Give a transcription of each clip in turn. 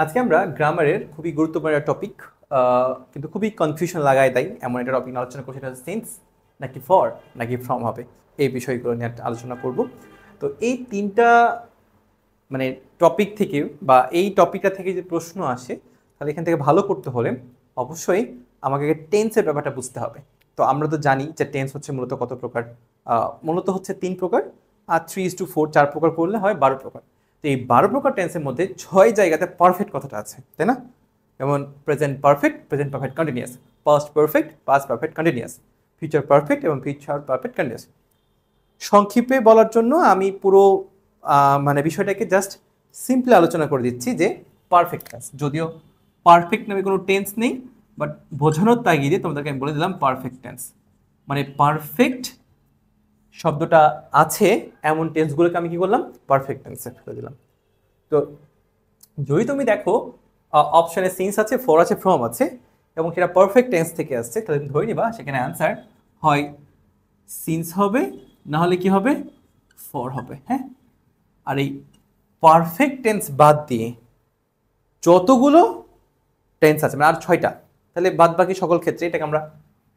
আজকে আমরা গ্রামারের খুবই গুরুত্বপূর্ণ একটা টপিক কিন্তু খুবই কনফিউশন লাগায় দেয় এমন একটা টপিক নিয়ে আলোচনা করছি। সেটা হচ্ছে সিন্স নাকি ফর নাকি ফ্রম হবে, এই বিষয়গুলো নিয়ে একটা আলোচনা করব। তো এই তিনটা মানে টপিক থেকে বা এই টপিকটা থেকে যে প্রশ্ন আসে, তাহলে এখান থেকে ভালো করতে হলে অবশ্যই আমাকে টেন্সের ব্যাপারটা বুঝতে হবে। তো আমরা তো জানি যে টেন্স হচ্ছে মূলত কত প্রকার, মূলত হচ্ছে 3 প্রকার, আর 3:4 4 প্রকার করলে হয় 12 প্রকার। তো এই 12 প্রকার টেন্সের মধ্যে 6 জায়গাতে পারফেক্ট কথাটা আছে, তাই না? যেমন present perfect, present perfect continuous, past perfect, past perfect continuous, future perfect এবং ফিউচার পারফেক্ট কন্টিনিউয়াস। সংক্ষেপে বলার জন্য আমি পুরো মানে বিষয়টাকে জাস্ট সিম্পলি আলোচনা করে দিচ্ছি যে পারফেক্ট টেন্স, যদিও পারফেক্ট নামে কোনো টেন্স নেই, বাট বোঝানোর তাগিদে তোমাদেরকে আমি বলে দিলাম পারফেক্ট টেন্স। মানে পারফেক্ট শব্দটা আছে এমন টেন্সগুলোকে আমি কি করলাম, পারফেক্ট টেন্সে ফেলে দিলাম। তো যদি তুমি দেখো অপশনে সিন্স আছে, ফর আছে, ফ্রম আছে এবং সেটা পারফেক্ট টেন্স থেকে আসছে, তাহলে তুমি ধরে নিবা সেখানে অ্যান্সার হয় সিন্স হবে, না হলে কি হবে, ফর হবে। হ্যাঁ, আর এই পারফেক্ট টেন্স বাদ দিয়ে যতগুলো টেন্স আছে মানে আর 6টা, তাহলে বাদ বাকি সকল ক্ষেত্রে এটাকে আমরা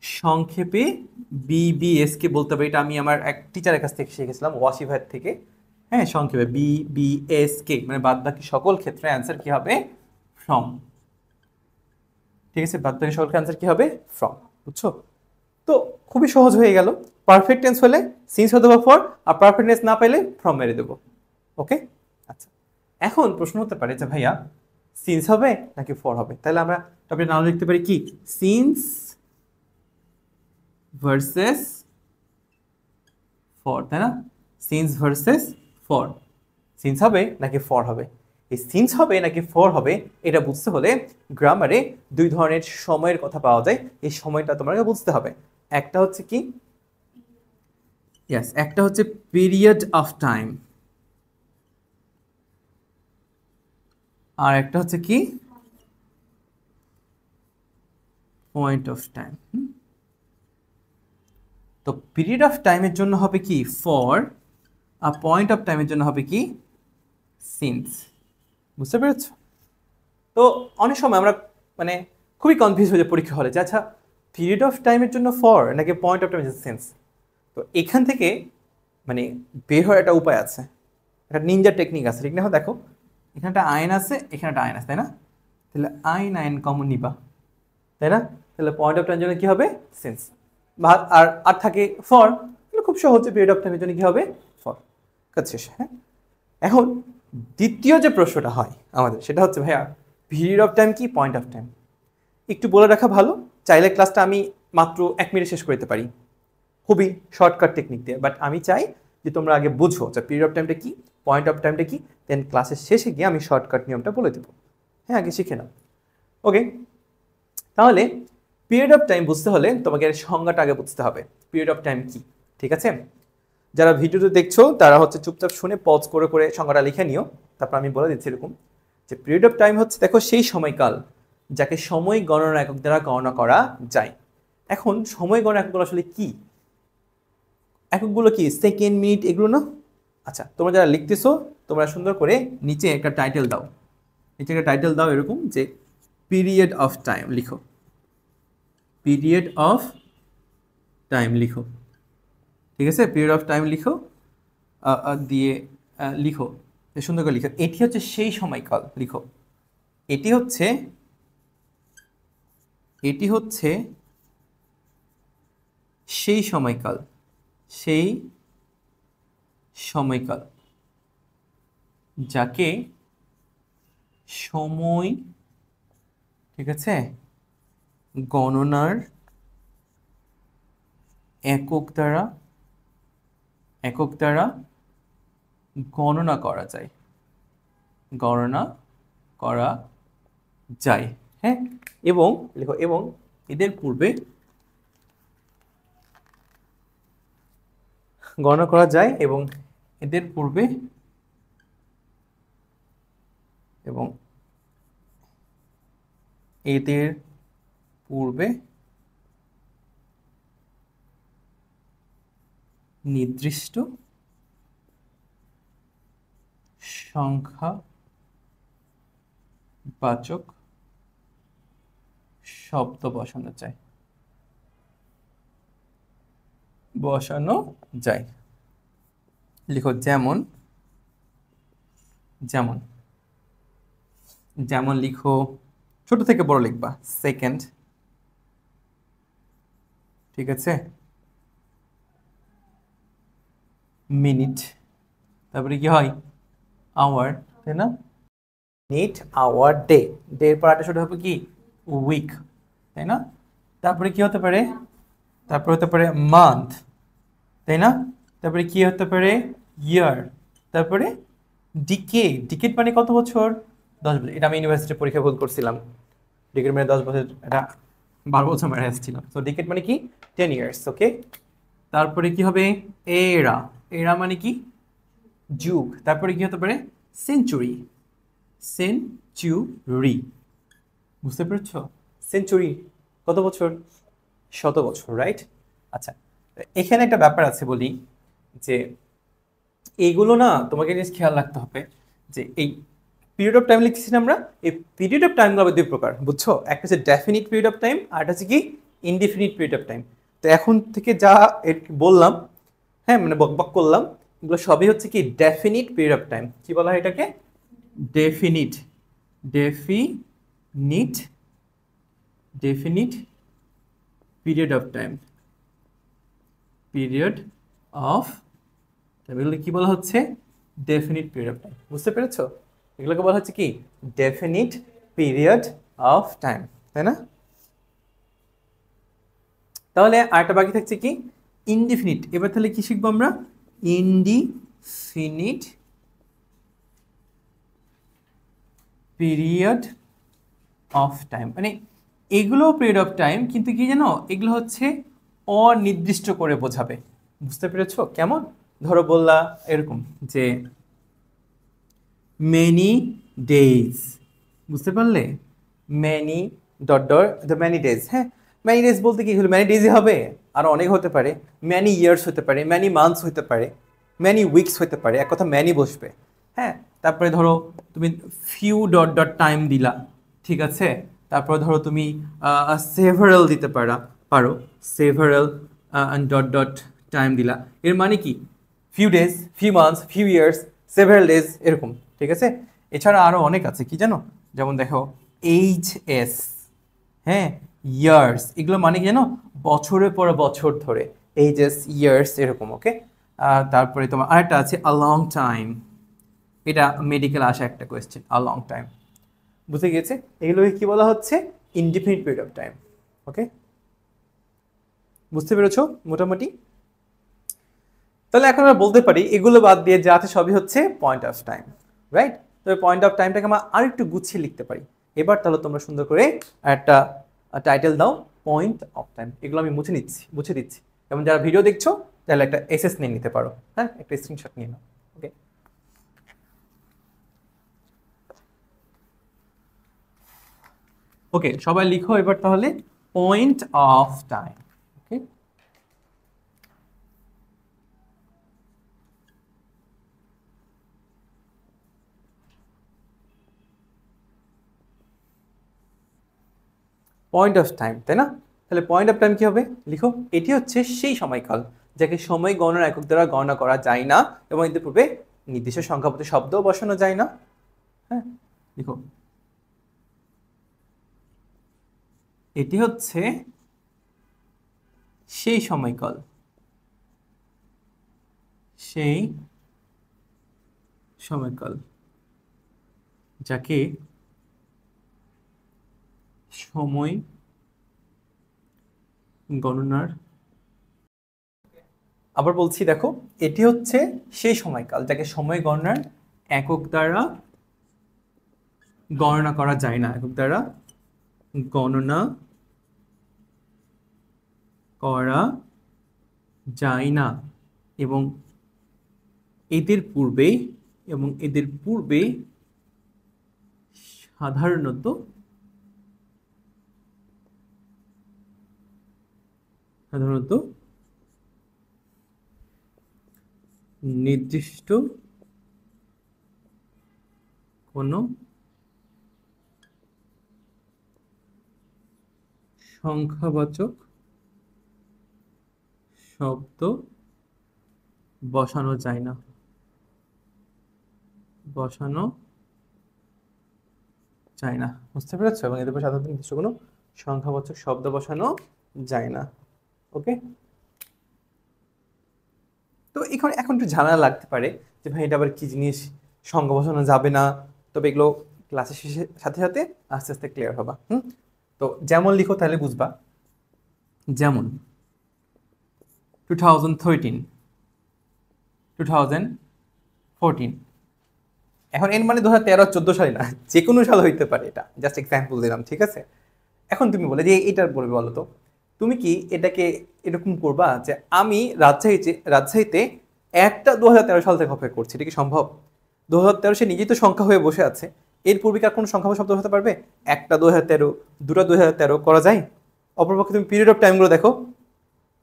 সংক্ষেপে বিবিএস কে বলতে পারি। এটা আমি আমার এক টিচারের কাছ থেকে শিখেছিলাম, ওয়াসিফার থেকে। হ্যাঁ, সংক্ষেপে বিবিএস কে মানে বাদ বাকি সকল ক্ষেত্রে অ্যান্সার কি হবে, ফ্রম। ঠিক আছে, বাদ বাকি সকল অ্যান্সার কি হবে, ফ্রম। বুঝছো? তো খুবই সহজ হয়ে গেল। পারফেক্ট টেন্স হলে সিন্স হতে হবে ফর, আর পারফেক্ট টেন্স না পেলে ফ্রম মেরে দেবো। ওকে, আচ্ছা। এখন প্রশ্ন হতে পারে যে ভাইয়া সিন্স হবে নাকি ফর হবে, তাহলে আমরা টপিকের নাম লিখতে পারি কি, সিন্স ভার্সেস ফর, তাই না? সিন্স ভার্সেস ফর, সিন্স হবে নাকি ফর হবে। এই সিন্স হবে নাকি ফর হবে এটা বুঝতে হলে গ্রামারে 2 ধরনের সময়ের কথা পাওয়া যায়। এই সময়টা তোমাকে বুঝতে হবে। একটা হচ্ছে কি, ইয়েস, একটা হচ্ছে পিরিয়ড অফ টাইম, আর একটা হচ্ছে কি, পয়েন্ট অফ টাইম। তো পিরিয়ড অফ টাইমের জন্য হবে কি ফর, আর পয়েন্ট অফ টাইমের জন্য হবে কি সিন্স। বুঝতে পেরেছ? তো অনেক সময় আমরা মানে খুবই কনফিউজ হয়ে যায় পরীক্ষা হলে যে আচ্ছা পিরিয়ড অফ টাইমের জন্য ফর নাকি পয়েন্ট অফ টাইমের জন্য সিন্স। তো এখান থেকে মানে বের হওয়ার একটা উপায় আছে, একটা নিনজা টেকনিক আছে। ঠিক না? দেখো এখানে একটা আইন আছে, এখানে একটা আইন আছে, তাই না? তাহলে আইন আইন কমন নিবা, তাই না? তাহলে পয়েন্ট অফ টাইমের জন্য কি হবে, সিন্স। আর আর থাকে ফর, তাহলে খুব সহজে পিরিয়ড অফ টাইমের জন্য কি হবে, ফর। কাজ শেষ। হ্যাঁ, এখন দ্বিতীয় যে প্রশ্নটা হয় আমাদের সেটা হচ্ছে ভাইয়া পিরিয়ড অফ টাইম কি, পয়েন্ট অফ টাইম। একটু বলে রাখা ভালো, চাইলে ক্লাসটা আমি মাত্র 1 মিনিট শেষ করতে পারি খুবই শর্টকাট টেকনিক দিয়ে, বাট আমি চাই যে তোমরা আগে বুঝো যে পিরিয়ড অফ টাইমটা কি, পয়েন্ট অফ টাইমটা কি, দেন ক্লাসের শেষে গিয়ে আমি শর্টকাট নিয়মটা বলে দেবো। হ্যাঁ, আগে শিখে নাও। ওকে, তাহলে পিরিয়ড অফ টাইম বুঝতে হলে তোমাকে এর সংজ্ঞাটা আগে বুঝতে হবে, পিরিয়ড অফ টাইম কি। ঠিক আছে, যারা ভিডিওতে দেখছো তারা হচ্ছে চুপচাপ শুনে পজ করে করে সংজ্ঞাটা লিখে নিও। তারপর আমি বলে দিচ্ছি এরকম যে পিরিয়ড অফ টাইম হচ্ছে দেখো সেই সময়কাল যাকে সময় গণনা একক দ্বারা গণনা করা যায়। এখন সময় গণনা এককগুলো আসলে কি, এককগুলো কি সেকেন্ড, মিনিট, এগুলো না? আচ্ছা, তোমরা যারা লিখতেছো তোমরা সুন্দর করে নিচে একটা টাইটেল দাও, নিচে একটা টাইটেল দাও এরকম যে পিরিয়ড অফ টাইম লিখো, পিরিয়ড অফ টাইম লিখো। ঠিক আছে, পিরিয়ড অফ টাইম লিখো, দিয়ে লিখো, সুন্দর করে লিখো এটি হচ্ছে সেই সময়কাল। লিখো এটি হচ্ছে, এটি হচ্ছে সেই সময়কাল, সেই সময়কাল যাকে সময়, ঠিক আছে, গণনার একক দ্বারা, একক দ্বারা গণনা করা যায়, গণনা করা যায়। হ্যাঁ, এবং লিখো এবং এদের পূর্বে গণনা করা যায় এবং এদের পূর্বে, এবং এদের পূর্বে নির্দিষ্ট সংখ্যা বাচক শব্দ বসানো যায়, লিখো যেমন, যেমন, যেমন লিখো, ছোট থেকে বড় লিখবা, সেকেন্ড, ঠিক আছে, মিনিট, তারপরে কি হয়, আওয়ার, তাই না, মিনিট, আওয়ার, ডে, ডে এর পর একটা ছোট হবে কি, উইক, তাই না, তারপরে কি হতে পারে, তারপরে হতে পারে মান্থ, তাই না, তারপরে কি হতে পারে, ইয়ার, তারপরে ডিকেড, ডিকেড মানে কত বছর, 10 বছর, এটা আমি ইউনিভার্সিটি পরীক্ষা ভুল করছিলাম, ডিকেড মানে 10 বছর, এটা 12 বছর মেরে আসছিলাম, তো ডিকেড মানে কি 10 ইয়ার্স, ওকে, তারপরে কি হবে, এরা, এরা মানে কি যুগ, তারপরে কি হতে পারে, সেঞ্চুরি, সেঞ্চুরি, বুঝতে পেরেছো, সেঞ্চুরি কত বছর, 100 বছর, রাইট। আচ্ছা, এখানে একটা ব্যাপার আছে বলি, যে এইগুলো না তোমাকে জিনিস খেয়াল রাখতে হবে, যে এই পিরিয়ড অফ টাইম লিখছি না আমরা, এই পিরিয়ড অফ টাইমগুলো আবার দুই প্রকার, বুঝছো, একটা হচ্ছে ডেফিনিট পিরিয়ড অফ টাইম, আর একটা হচ্ছে কি ইনডিফিনিট পিরিয়ড অফ টাইম। তো এখন থেকে যা বললাম, হ্যাঁ, মানে বক করলাম, এগুলো সবই হচ্ছে কি ডেফিনিট পিরিয়ড অফ টাইম, কি বলা হয় এটাকে, definite, definite, definite period of time, period of, এগুলো কি বলা হচ্ছে, ডেফিনিট পিরিয়ড অফ টাইম, বুঝতে পেরেছো, এগুলোকে বলা হচ্ছে কি ডেফিনিট পিরিয়ড অফ টাইম, তাই না। তাহলে আরেকটা বাকি থাকছে কি ইনডিফিনিট, এবার তাহলে কি শিখবো আমরা, ইনডিফিনিট পিরিয়ড অফ টাইম, মানে এগুলো পিরিয়ড অফ টাইম, কিন্তু কি জানো, এগুলো হচ্ছে অনির্দিষ্ট করে বোঝাবে, বুঝতে পেরেছো কেমন, ধরো বললা এরকম যে মেনি ডেজ, বুঝতে পারলে, many dot dot the many days, হ্যাঁ, মেনি ডেজ বলতে কি হলো, মেনি ডেজই হবে, আর অনেক হতে পারে, মেনি ইয়ার্স হতে পারে, মেনি মান্থস হতে পারে, মেনি উইকস হতে পারে, এক কথা মেনি বসবে, হ্যাঁ, তারপরে ধরো তুমি ফিউ ডট ডট টাইম দিলা, ঠিক আছে, তারপরে ধরো তুমি সেভারাল দিতে পারো, সেভারাল ডট ডট টাইম দিলা, এর মানে কি few days, few months, few years, several days, এরকম, ঠিক আছে। এছাড়া আরো অনেক আছে, কি জানো, যেমন দেখো এইচএস, হ্যাঁ, ইয়ার্স, এগুলো মানে কি জানো, বছরের পর বছর ধরে, এইচএস, ইয়ার্স, এরকম, ওকে। তারপরে তোমার আরেকটা আছে আ লং টাইম, এটা মেডিকেল আসা একটা কোয়েশ্চেন, আ লং টাইম, বুঝে গিয়েছে, এগুলোকে কি বলা হচ্ছে, ইনডিফিনিট পিরিয়ড অফ টাইম, ওকে, বুঝতে পেরেছো মোটামুটি। তাহলে এখন আমরা বলতে পারি এগুলো বাদ দিয়ে যা আছে সবই হচ্ছে পয়েন্ট অফ টাইম, রাইট। তবে পয়েন্ট অফ টাইমটাকে আমরা আরেকটু গুছিয়ে লিখতে পারি। এবার তাহলে তোমরা সুন্দর করে একটা টাইটেল দাও, পয়েন্ট অফ টাইম, এগুলো আমি মুছে দিচ্ছি, এবং যারা ভিডিও দেখছো তাহলে একটা এসএস নিয়ে নিতে পারো, হ্যাঁ, একটা স্ক্রিনশট নিয়ে নাও, ওকে। ওকে, সবাই লিখো এবার তাহলে point of time, okay. Point of time, তাই না, তাহলে পয়েন্ট অফ টাইম কি হবে, লিখো, এটি হচ্ছে সেই সময়কাল যাকে সময় গণনার একক দ্বারা গণনা করা যায় না, এবং এতে পূর্বে নির্দিষ্ট সংখ্যাপতি শব্দও বসানো যায় না, হ্যাঁ, লিখো, এটি হচ্ছে সেই সময়কাল, সেই সময়কাল যাকে সময় গণনার, আবার বলছি দেখো, এটি হচ্ছে সেই সময়কাল যাকে সময় গণনার একক দ্বারা গণনা করা যায় না, একক দ্বারা গণনা করা যায় না, এবং এদের পূর্বে, সাধারণত নির্দিষ্ট কোনো সংখ্যাবাচক শব্দ বসানো যায় না, বসানো যায় না। বুঝতে পেরেছো? এবং এদের উপর সাধারণত নির্দিষ্ট কোনো সংখ্যাবাচক শব্দ বসানো যায় না। ওকে, তো এখানে এখন একটু ঝামেলা লাগতে পারে যে ভাই এটা আবার কি জিনিস, সংখ্যা বসানো যাবে না। তবে এগুলো ক্লাসের শেষে সাথে সাথে আস্তে আস্তে ক্লিয়ার হবা। তো যেমন লিখো তাহলে বুঝবা। যেমন 2013, 2014। এখন এর মানে 2013-14 সালে না, যে কোনো সাল হইতে পারে, এটা জাস্ট এক্সাম্পল দিলাম, ঠিক আছে? এখন তুমি বলে যে এটার বলবে, বলো তো তুমি কি এটাকে এরকম করবা যে আমি রাজশাহীতে একটা 2013 সাল থেকে অপেক্ষা করছি, এটা কি সম্ভব? 2013 সে নিজেই তো সংখ্যা হয়ে বসে আছে, এর পূর্বিকার কোনো সংখ্যা শব্দ হতে পারবে? একটা 2013, দুটা 2013 করা যায়? অপরপক্ষে তুমি পিরিয়ড অফ টাইমগুলো দেখো,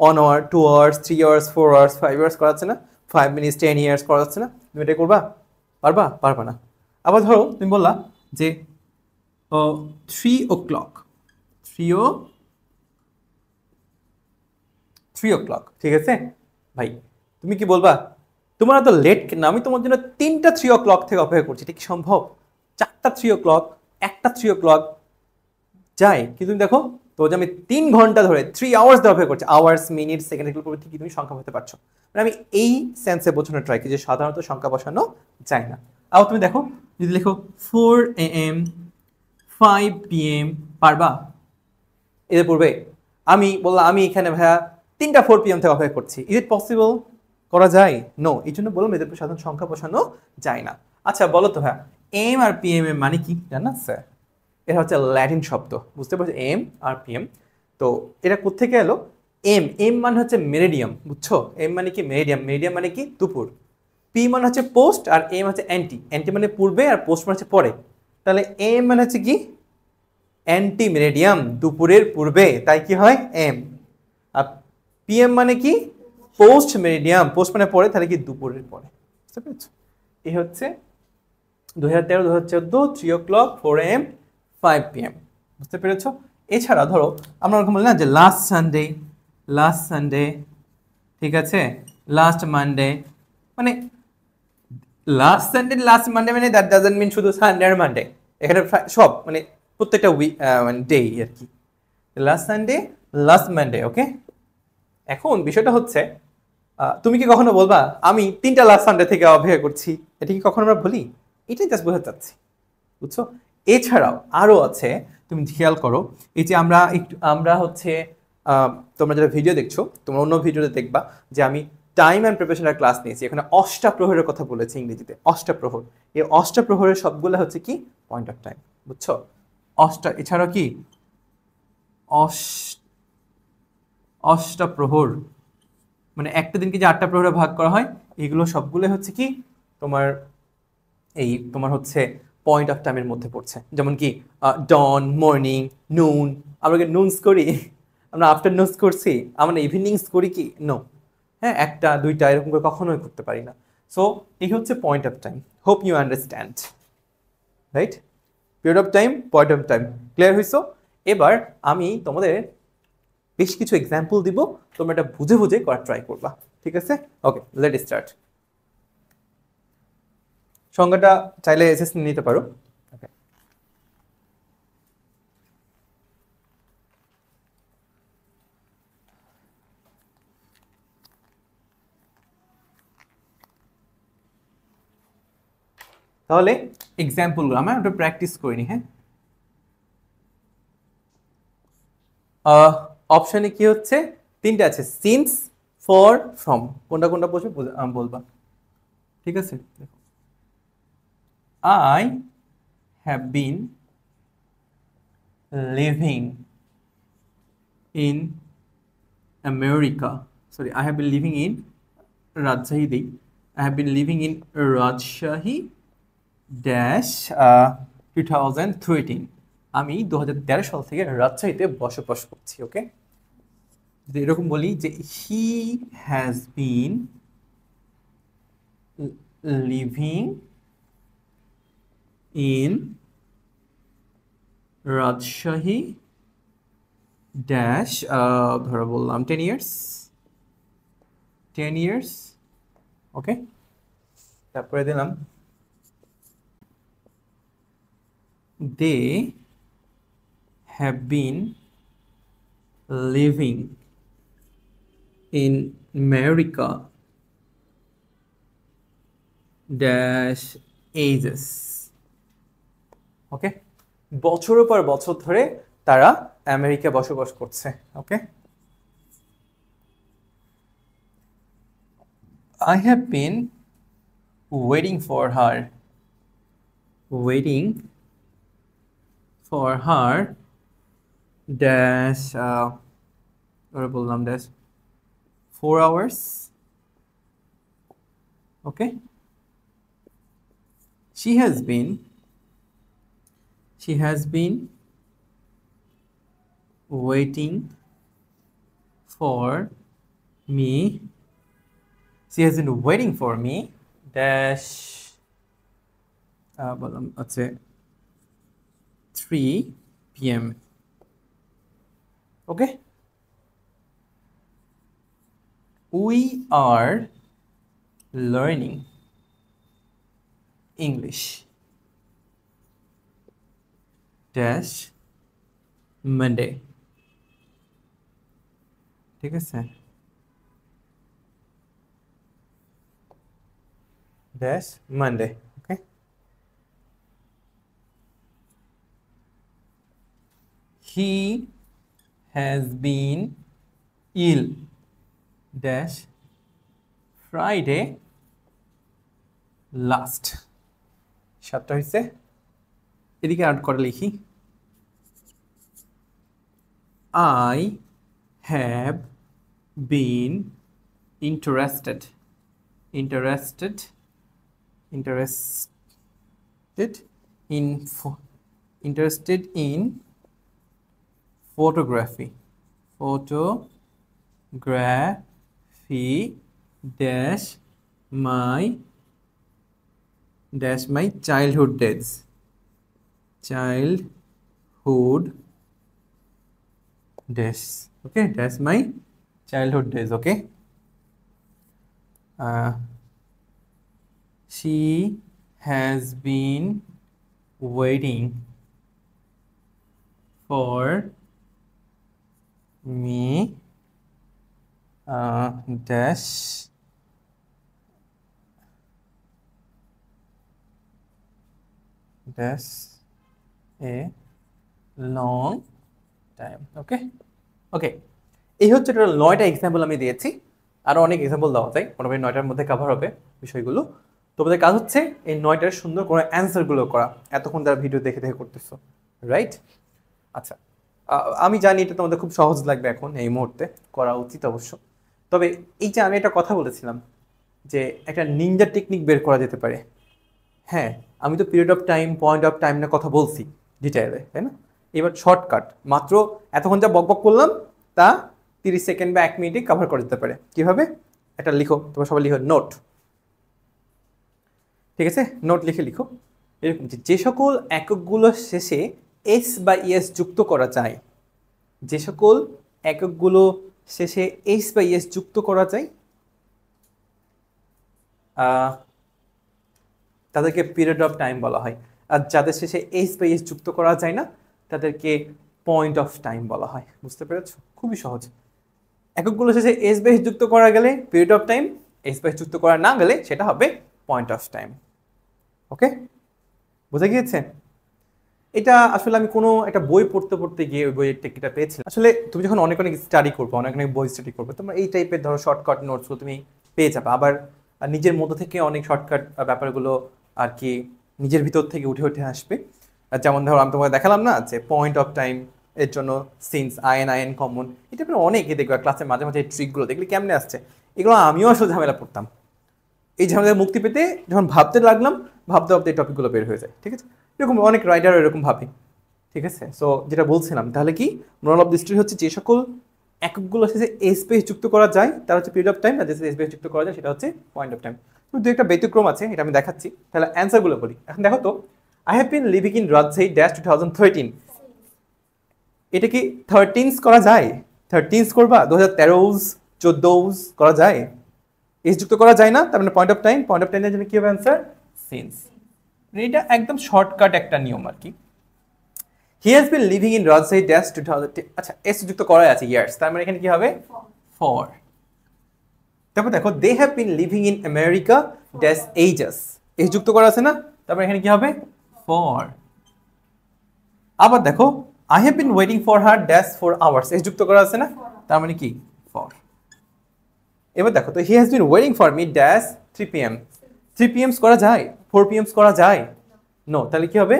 1 hour, 2 hours, 3 hours, 4 hours, 5 hours করা যাচ্ছে না? 5 মিনিটস, 10 ইয়ার্স করা যাচ্ছে না? তুমি এটা করবা? পারবা? পারবা না। আবার ধরো তুমি বললা যে 3 o'clock, 3 o'clock, ঠিক আছে ভাই? তুমি কি বলবা তোমার তো লেট কেন? আমি তোমার জন্য 3টা 3 o'clock থেকে অপেক্ষা করছি, এটা কি সম্ভব? 4টা 3 o'clock, একটা 3 o'clock যায়, কিন্তু তুমি দেখো তো যে আমি 3 ঘন্টা ধরে 3 আওয়ার্স ধরে অপেক্ষা করছি, আওয়ার্স, মিনিট, সেকেন্ড, এগুলো প্রভৃতি কি তুমি সংখ্যা বলতে পারছো? মানে আমি এই সেন্সে বোঝানোর ট্রাই করি যে সাধারণত সংখ্যা বসানো যায় না। আবার তুমি দেখো যদি লেখো 4 AM, 5 PM, পারবা? এদের পূর্বে আমি বললাম আমি এখানে ভাইয়া 3টা 4 PM থেকে অপেক্ষা করছি, ইজ ইট পসিবল? করা যায়? নো। এই জন্য বললাম এদের সাধারণ সংখ্যা বসানো যায় না। আচ্ছা বলো তো ভাইয়া, এম আর PM এর মানে কি জানা স্যার? এটা হচ্ছে ল্যাটিন শব্দ, বুঝতে পারছো? M R PM। তো এটা কোত্থেকে এলো? এম মানে হচ্ছে মেরিডিয়াম, বুঝছো? এম মানে কি? মেরিডিয়াম। মেরিডিয়াম মানে কি? দুপুর। পি মানে হচ্ছে পোস্ট, আর এম হচ্ছে অ্যান্টি। অ্যান্টি মানে পূর্বে, আর পোস্ট মানে হচ্ছে পরে। তাহলে এম মানে হচ্ছে কি? অ্যান্টি মেরিডিয়াম, দুপুরের পূর্বে, তাই কি হয়? এম। আর PM মানে কি? পোস্ট মেরিডিয়াম, পোস্ট মানে পরে, তাহলে কি? দুপুরের পরে। বুঝতে পেরেছো? এই হচ্ছে 2013, 2014, 3 o'clock, 4 AM, 5 PM। বুঝতে পেরেছো? এছাড়া ধরো আমরা ওরকম বলি না যে লাস্ট সানডে, ঠিক আছে, লাস্ট মানডে, মানে লাস্ট সানডে, লাস্ট মানডে মানে দ্যাট ডাজন্ট মিন শুধু সানডে আর মানডে, এখানে সব মানে প্রত্যেকটা উইক মানে ডে আর কি। লাস্ট সানডে, লাস্ট মানডে, ওকে? এখন বিষয়টা হচ্ছে তুমি কি কখনো বলবা আমি 3টা লাস্ট সানডে থেকে অপেক্ষা করছি? এটা কি কখনো আমরা বলি? এটাই জাস্ট বোঝাতে চাচ্ছি, বুঝছো? এছাড়াও আরও আছে, তুমি খেয়াল করো, এই যে আমরা হচ্ছে তোমরা যেটা ভিডিও দেখছো, তোমরা অন্য ভিডিওতে দেখবা যে আমি টাইম অ্যান্ড প্রিপারেশনের ক্লাস নিয়েছি, এখানে অষ্টাপ্রহরের কথা বলেছি ইংরেজিতে, অষ্টাপ্রহর। এই অষ্টাপ্রহরের সবগুলো হচ্ছে কি? পয়েন্ট অফ টাইম, বুঝছো? এছাড়াও কি অষ্টাপ্রহর মানে একটা দিনকে যে 8টা প্রহরে ভাগ করা হয়, এগুলো সবগুলো হচ্ছে কি তোমার তোমার হচ্ছে পয়েন্ট অফ টাইমের মধ্যে পড়ছে। যেমন কি ডন, মর্নিং, নুন। আমরা কি নুনস করি? আমরা আফটারনুনস করছি? আমরা ইভিনিংস করি কি? নো। হ্যাঁ, 1টা 2টা এরকম করে কখনোই করতে পারি না। সো এই হচ্ছে point of time. Hope you understand, right? Period of time, point of time, clear হয়েছো? এবার আমি তোমাদের বেশ কিছু এক্সাম্পল দিব, তোমরা এটা বুঝে বুঝে করার ট্রাই করবা, ঠিক আছে? ওকে, লেট স্টার্ট। সংজ্ঞাটা চাইলে এসএস নিতে পারো। ওকে, তাহলে এক্সাম্পলগুলো আমরা একটু প্র্যাকটিস করে নিই। হ্যাঁ, অপশনে কি হচ্ছে? 3টে আছে, সিন্স, ফর, ফ্রম। কোনটা কোনটা বসে বলবা, ঠিক আছে? দেখো, I have been living in America, sorry, I have been living in Rajshahi দেই, I have been living in Rajshahi dash 2013। আমি 2013 সাল থেকে রাজশাহীতে বসবাস করছি। ওকে, যদি এরকম বলি যে he has been living in Rajshahi dash ধরো বললাম 10 years, 10 years, ওকে। তারপরে দিলাম they have been living in America dash ages, okay. বছরের পর বছর ধরে তারা আমেরিকা বসবাস করছে, ওকে। I have been waiting for her, waiting for her dash বললাম dash 4 hours, okay. She has been waiting for me, she has been waiting for me dash বললাম আছে 3 p.m, okay. We are learning English dash Monday, ঠিক আছে, dash Monday, okay. He has been ill dash Friday last, 7টা হয়েছে। এদিকে add করে লিখি I have been interested in photography dash my childhood days okay, that's my childhood days, okay. She has been waiting for me dash a long time, okay. ওকে, এই হচ্ছে total 9টা example আমি দিয়েছি। আরও অনেক এক্সাম্পল দেওয়া যায়, মোটামুটি 9টার মধ্যে কভার হবে বিষয়গুলো। তোমাদের কাজ হচ্ছে এই 9টার সুন্দর করে অ্যান্সারগুলো করা, এতক্ষণ তারা ভিডিও দেখে দেখে করতেছো, রাইট? আচ্ছা, আমি জানি এটা তোমাদের খুব সহজ লাগবে এখন এই মুহূর্তে, করা উচিত অবশ্য। তবে এই যে আমি একটা কথা বলেছিলাম যে একটা নিনজা টেকনিক বের করা যেতে পারে। হ্যাঁ, আমি তো period of time, point of time না কথা বলছি ডিটেইলে, তাই না? এবার শর্টকাট, মাত্র এতক্ষণ যা বকবক করলাম তা 30 সেকেন্ড বা 1 মিনিটে কভার করা যেতে পারে। কীভাবে? এটা লিখো, তোমরা সবাই লিখো নোট, ঠিক আছে? নোট লিখো এরকম যে সকল এককগুলোর শেষে এস বা ইএস যুক্ত করা যায়, যে সকল এককগুলো শেষে এস বা ইএস যুক্ত করা যায় তাদেরকে পিরিয়ড অফ টাইম বলা হয়। আর যাদের শেষে এস বা ইএস যুক্ত করা যায় না তাদেরকে পয়েন্ট অফ টাইম বলা হয়। বুঝতে পেরেছো? খুবই সহজ। এককগুলো শেষে এস বা ইএস যুক্ত করা গেলে পিরিয়ড অফ টাইম, এস বা ইএস যুক্ত করা না গেলে সেটা হবে পয়েন্ট অফ টাইম। ওকে, বুঝে গিয়েছে? এটা আসলে আমি কোনো একটা বই পড়তে গিয়ে ওই বইয়ের টেকনিকটা পেয়েছিলাম। আসলে তুমি যখন অনেক স্টাডি করবে, অনেক বই স্টাডি করবে, তোমরা এই টাইপের ধরো শর্টকাট নোটসগুলো তুমি পেয়ে যাবে। আবার নিজের মধ্যে থেকে অনেক শর্টকাট ব্যাপারগুলো আর কি নিজের ভিতর থেকে উঠে আসবে। যেমন ধরো আমি তোমাকে দেখালাম না যে পয়েন্ট অফ টাইম এর জন্য সিন্স আইএন কমন, এটা আপনি অনেকে দেখবে ক্লাসের মাঝে মাঝে এই ট্রিকগুলো দেখলে কেমনে আসছে। এগুলো আমিও আসলে ঝামেলা পড়তাম। এই ঝামেলা মুক্তি পেতে যখন ভাবতে লাগলাম, ভাবতে এই টপিকগুলো বের হয়ে যায়। ঠিক আছে, এরকম অনেক রাইডার এরকম ভাবে। ঠিক আছে, সো যেটা বলছিলাম তাহলে কি মোরাল অফ দি স্টোরি হচ্ছে যে সকল এককগুলো শেষে এ স্পেস যুক্ত করা যায় তার হচ্ছে পিরিয়ড অফ টাইম, আর যে স্পেস যুক্ত করা যায় সেটা হচ্ছে পয়েন্ট অফ টাইম। দু একটা ব্যতিক্রম আছে, এটা আমি দেখাচ্ছি। তাহলে অ্যান্সারগুলো বলি। এখন দেখো তো, I have been living in Rajshahi dash 2013। এটা কি 13s করা যায়? 13s করবা, 2013s 14s করা যায়? এস যুক্ত করা যায় না, তার মানে পয়েন্ট অফ টাইমের জন্য কি হবে অ্যান্সার? সিন্স। এটা একদম শর্টকাট একটা নিয়ম আর কি। হি has been living in Rajshahi dash 2010, আচ্ছা এস যুক্ত করা আছে ইয়ার্স, তার মানে এখানে কি হবে? ফর। তারপর দেখো they have been living in America dash ages, S যুক্ত করা আছে না, তারপর এখানে কি হবে? ফর। আবার দেখো I have been waiting for her dash 4 hours, S যুক্ত করা আছে না, তার মানে কি? ফর। এবার দেখো তো হি has been waiting for me dash 3 PM, 3 PMs করা যায়? 4 PMs করা যায়? নো, তাহলে কি হবে?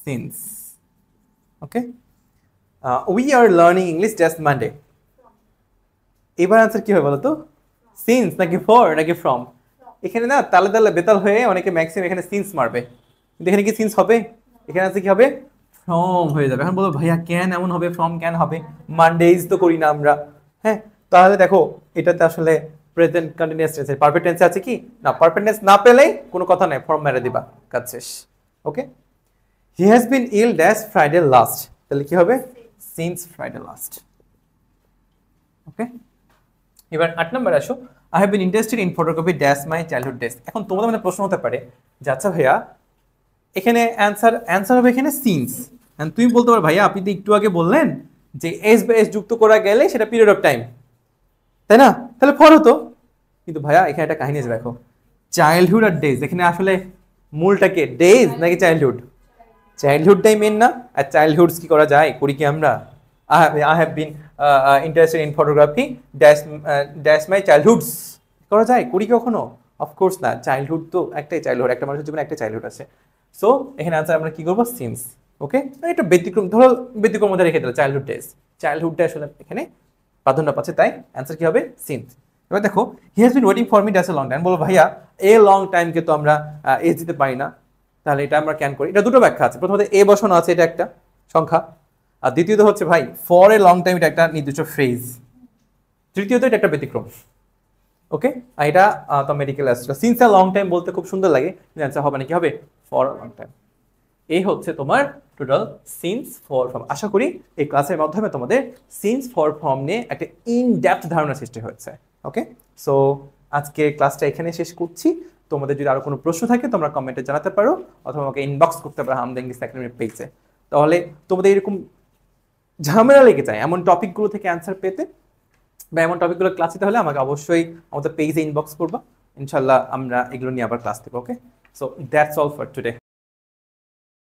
Since. Okay, we are learning English dash Monday, এবার আনসার কি হবে বলো তো? সিন্স নাকি ফর নাকি ফ্রম? এখানে না তালে তালে বেতাল হয়ে অনেকে ম্যাক্সিমাম এখানে সিন্স মারবে, কিন্তু এখানে কি সিন্স হবে? এখানে আছে কি হবে? ফ্রম হয়ে যাবে। এখন বলো ভাইয়া কেন এমন হবে, ফ্রম কেন হবে? মানডেজ তো করি না আমরা, হ্যাঁ? তাহলে দেখো এটাতে আসলে প্রেজেন্ট কন্টিনিউয়াস টেন্সে পারফেক্ট টেন্সে আছে কি না, পারফেক্ট টেন্স না পেলে কোনো কথা নাই, ফর্ম মেরে দিবা, কাজ শেষ। Okay, he has been ill dash Friday last, তাহলে কি হবে? Since Friday last. ওকে, এবার 8 নম্বরে আসো, I have been interested in photography dash my childhood days. এখন তোমাদের মধ্যে প্রশ্ন হতে পারে যে আচ্ছা ভাইয়া এখানে অ্যান্সার হবে এখানে সিন্স, তুমি বলতে পারো ভাইয়া আপনি তো একটু আগে বললেন যে এস বা এস যুক্ত করা গেলে সেটা পিরিয়ড অফ টাইম, তাই না? তাহলে ফর হতো। কিন্তু ভাইয়া এখানে একটা কাহিনী আছে দেখো, চাইল্ডহুড আর ডেজ, এখানে আসলে মূলটাকে ডেজ নাকি চাইল্ডহুড? চাইল্ডহুডটাই মেন না? আর চাইল্ডহুডস কি করা যায়, করি কি আমরা? I have been interested in photography dash my childhoods, করা যায়, করি কখনো? অফকোর্স না, চাইল্ডহুড তো একটাই চাইল্ডহুড, একটা মানুষের জীবনে একটা চাইল্ডহুড আছে। সো এখানে আনসার আমরা কি করবো? সিন্স। ওকে, এটা ব্যতিক্রম, ধরো ব্যতিক্রম মধ্যে রেখে দিল চাইল্ডহুড ডেজ, চাইল্ডহুডটা আসলে এখানে প্রাধান্য পাচ্ছে, তাই অ্যান্সার কি হবে? সিন্স। এবার দেখো হি has been waiting for me dash a long time, বলো ভাইয়া এ লং টাইমকে তো আমরা এজ দিতে পারি না, তাহলে এটা আমরা ক্যান করি। এটা দুটো ব্যাখ্যা আছে, প্রথমত এ বসানো আছে, এটা একটা সংখ্যা, আর দ্বিতীয়ত হচ্ছে ভাই ফর এ লং টাইম, এটা একটা নির্দিষ্ট ফ্রেজ, তৃতীয়ত এটা একটা ব্যতিক্রম। ওকে, আর এটা তো মেডিকেল আসছিল, সিন্স আ লং টাইম বলতে খুব সুন্দর লাগে, কিন্তু অ্যান্সার হবে না, কি হবে? For a long time. এই হচ্ছে তোমার টোটাল সিন্স ফর ফর্ম। আশা করি এই ক্লাসের মাধ্যমে তোমাদের সিন্স ফর ফর্ম নিয়ে একটা ইন ডেপথ ধারণা সৃষ্টি হয়েছে। ওকে, সো আজকে ক্লাসটা এখানে শেষ করছি। তোমাদের যদি আরো কোনো প্রশ্ন থাকে তোমরা কমেন্টে জানাতে পারো, অথবা আমাকে ইনবক্স করতে পারো হামদা ইংলিশ একাডেমির পেজে। তাহলে তোমাদের এরকম ঝামেলা লেগে যায় এমন টপিকগুলো থেকে অ্যান্সার পেতে, বা এমন টপিকগুলো ক্লাস দিতে হলে আমাকে অবশ্যই আমাদের পেজে ইনবক্স করবা, ইনশাল্লাহ আমরা এগুলো নিয়ে আবার ক্লাস দেবো। Okay, so that's all for today.